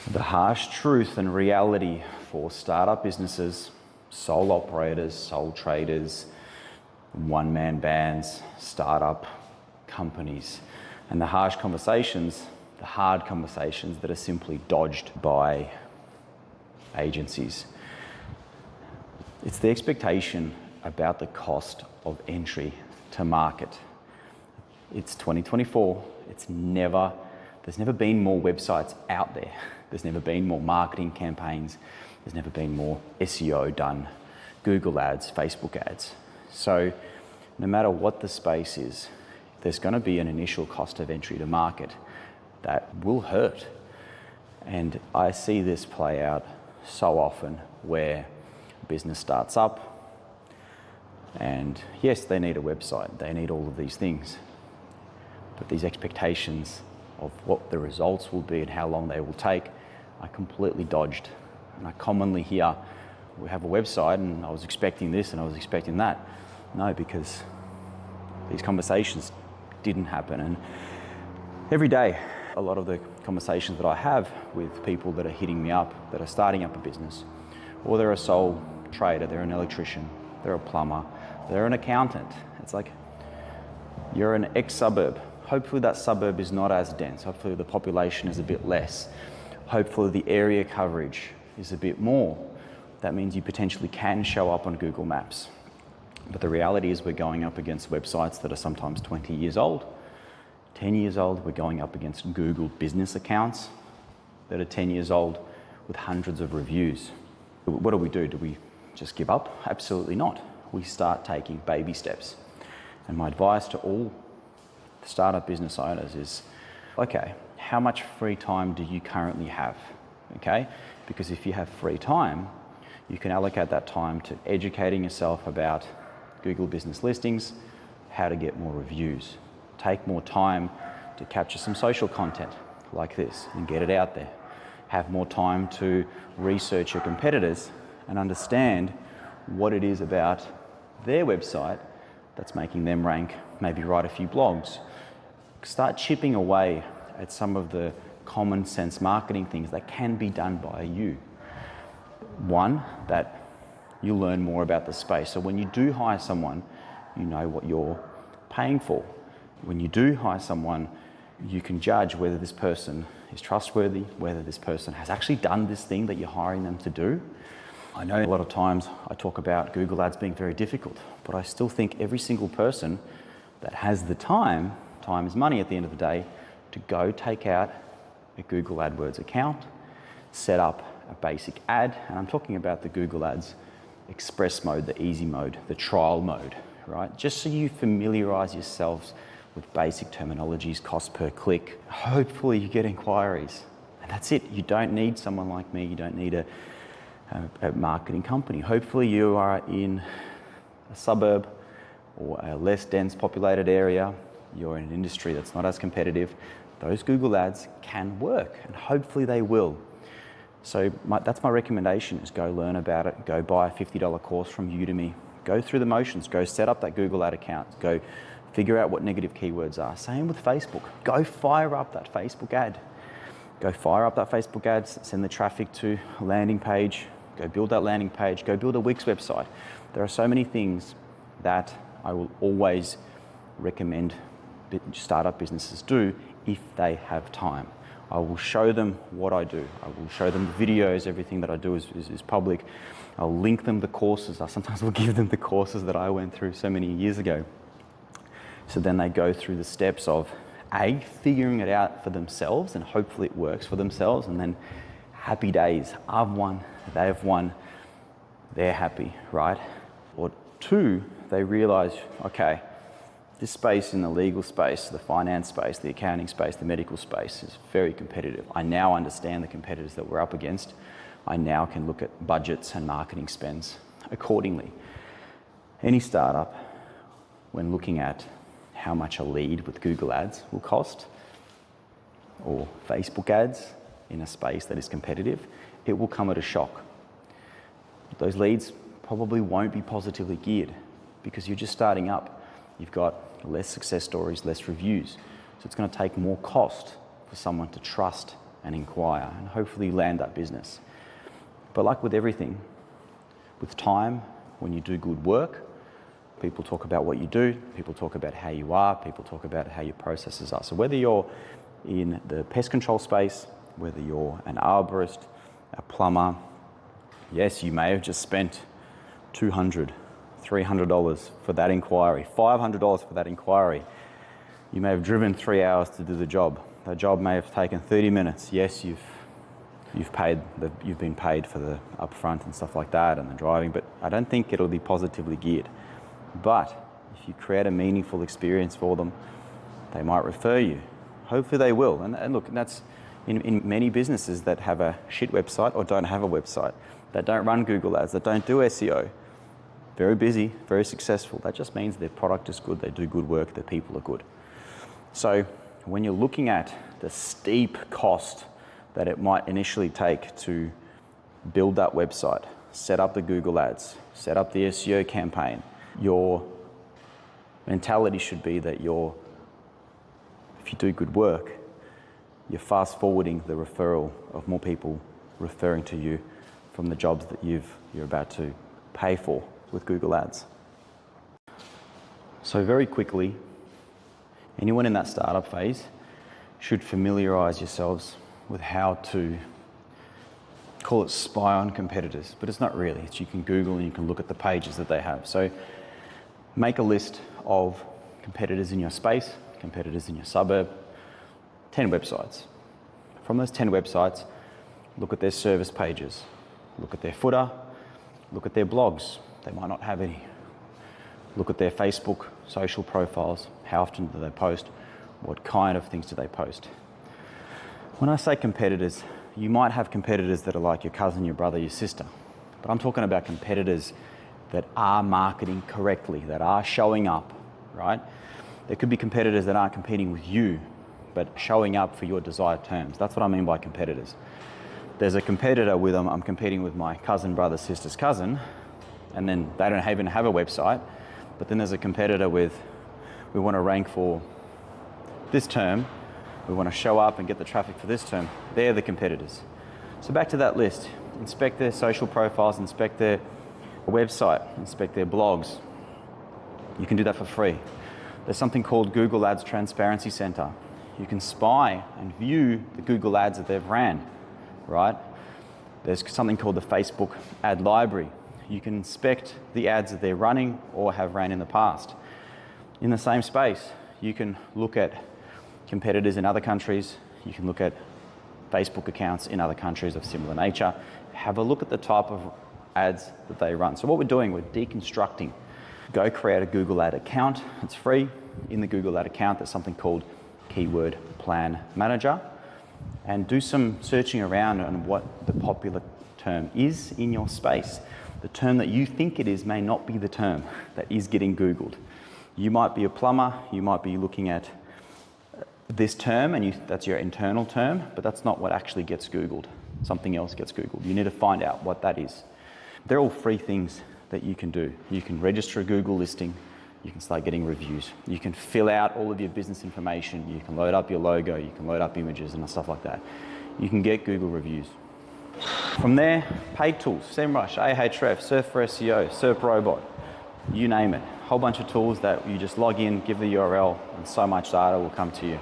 The harsh truth and reality for startup businesses, sole operators, sole traders, one-man bands, startup companies, and the harsh conversations, the hard conversations that are simply dodged by agencies. It's the expectation about the cost of entry to market. It's 2024. There's never been more websites out there. There's never been more marketing campaigns. There's never been more SEO done, Google ads, Facebook ads. So no matter what the space is, there's going to be an initial cost of entry to market that will hurt. And I see this play out so often where a business starts up and yes, they need a website, they need all of these things, but these expectations of what the results will be and how long they will take are completely dodged. And I commonly hear, we have a website and I was expecting this and I was expecting that. No, because these conversations didn't happen. And every day, a lot of the conversations that I have with people that are hitting me up, that are starting up a business, or they're a sole trader, they're an electrician, they're a plumber, they're an accountant. It's like, you're an ex-suburb. Hopefully that suburb is not as dense. Hopefully the population is a bit less. Hopefully the area coverage is a bit more. That means you potentially can show up on Google Maps. But the reality is we're going up against websites that are sometimes 20 years old, 10 years old. We're going up against Google business accounts that are 10 years old with hundreds of reviews. What do? Do we just give up? Absolutely not. We start taking baby steps. And my advice to all startup business owners is, okay, how much free time do you currently have? Okay? Because if you have free time, you can allocate that time to educating yourself about Google business listings, how to get more reviews. Take more time to capture some social content like this and get it out there. Have more time to research your competitors and understand what it is about their website that's making them rank. Maybe write a few blogs. Start chipping away at some of the common sense marketing things that can be done by you. One, that you learn more about the space. So when you do hire someone, you know what you're paying for. When you do hire someone, you can judge whether this person is trustworthy, whether this person has actually done this thing that you're hiring them to do. I know a lot of times I talk about Google ads being very difficult, but I still think every single person that has the time is money at the end of the day, to go take out a Google AdWords account, set up a basic ad, and I'm talking about the Google Ads express mode, the easy mode, the trial mode, right? Just so you familiarize yourselves with basic terminologies, cost per click. Hopefully you get inquiries, and that's it. You don't need someone like me. You don't need a marketing company. Hopefully you are in a suburb or a less dense populated area. You're in an industry that's not as competitive. Those Google ads can work, and hopefully they will. So that's my recommendation, is go learn about it. Go buy a $50 course from Udemy. Go through the motions. Go set up that Google ad account. Go figure out what negative keywords are. Same with Facebook. Go fire up that Facebook ad. Go fire up that Facebook ad, send the traffic to a landing page. Go build that landing page. Go build a Wix website. There are so many things that I will always recommend startup businesses do if they have time. I will show them what I do. I will show them the videos. Everything that I do is public. I'll link them the courses. I sometimes will give them the courses that I went through so many years ago. So then they go through the steps of figuring it out for themselves, and hopefully it works for themselves, and then happy days. I've won, they've won, they're happy, right? Or two, they realize, okay, this space in the legal space, the finance space, the accounting space, the medical space is very competitive. I now understand the competitors that we're up against. I now can look at budgets and marketing spends accordingly. Any startup, when looking at how much a lead with Google ads will cost, or Facebook ads in a space that is competitive, it will come at a shock. Those leads probably won't be positively geared because you're just starting up. You've got less success stories, less reviews. So it's going to take more cost for someone to trust and inquire, and hopefully land that business. But like with everything, with time, when you do good work, people talk about what you do, people talk about how you are, people talk about how your processes are. So whether you're in the pest control space, whether you're an arborist, a plumber, yes, you may have just spent $200, $300 for that inquiry, $500 for that inquiry. You may have driven 3 hours to do the job. The job may have taken 30 minutes. Yes, you've been paid for the upfront and stuff like that and the driving, but I don't think it'll be positively geared. But if you create a meaningful experience for them, they might refer you. Hopefully they will. And look, that's in many businesses that have a shit website or don't have a website, that don't run Google ads, that don't do SEO. Very busy, very successful. That just means their product is good, they do good work, their people are good. So when you're looking at the steep cost that it might initially take to build that website, set up the Google ads, set up the SEO campaign, your mentality should be that if you do good work, you're fast forwarding the referral of more people referring to you from the jobs that you're about to pay for with Google ads. So very quickly, anyone in that startup phase should familiarize yourselves with how to call it spy on competitors, but it's not really. You can Google and you can look at the pages that they have. So make a list of competitors in your space, competitors in your suburb, 10 websites. From those 10 websites, look at their service pages, look at their footer, look at their blogs. They might not have any. Look at their Facebook social profiles. How often do they post? What kind of things do they post? When I say competitors, you might have competitors that are like your cousin, your brother, your sister. But I'm talking about competitors that are marketing correctly, that are showing up, right? There could be competitors that aren't competing with you, but showing up for your desired terms. That's what I mean by competitors. There's a competitor with I'm competing with my cousin, brother, sister's cousin, and then they don't even have a website. But then there's a competitor with, we want to rank for this term, we want to show up and get the traffic for this term. They're the competitors. So back to that list. Inspect their social profiles, inspect their website, inspect their blogs. You can do that for free. There's something called Google Ads Transparency Center. You can spy and view the Google ads that they've ran, right? There's something called the Facebook ad library. You can inspect the ads that they're running or have ran in the past. In the same space, you can look at competitors in other countries. You can look at Facebook accounts in other countries of similar nature. Have a look at the type of ads that they run. So what we're doing, we're deconstructing. Go create a Google ad account. It's free. In the Google ad account, there's something called Keyword Plan Manager. And do some searching around on what the popular term is in your space. The term that you think it is may not be the term that is getting Googled. You might be a plumber, you might be looking at this term and that's your internal term, but that's not what actually gets Googled. Something else gets Googled. You need to find out what that is. They're all free things that you can do. You can register a Google listing, you can start getting reviews. You can fill out all of your business information, you can load up your logo, you can load up images and stuff like that. You can get Google reviews. From there, paid tools, Semrush, Ahrefs, Surf for SEO, Surf Robot, you name it. A whole bunch of tools that you just log in, give the URL, and so much data will come to you.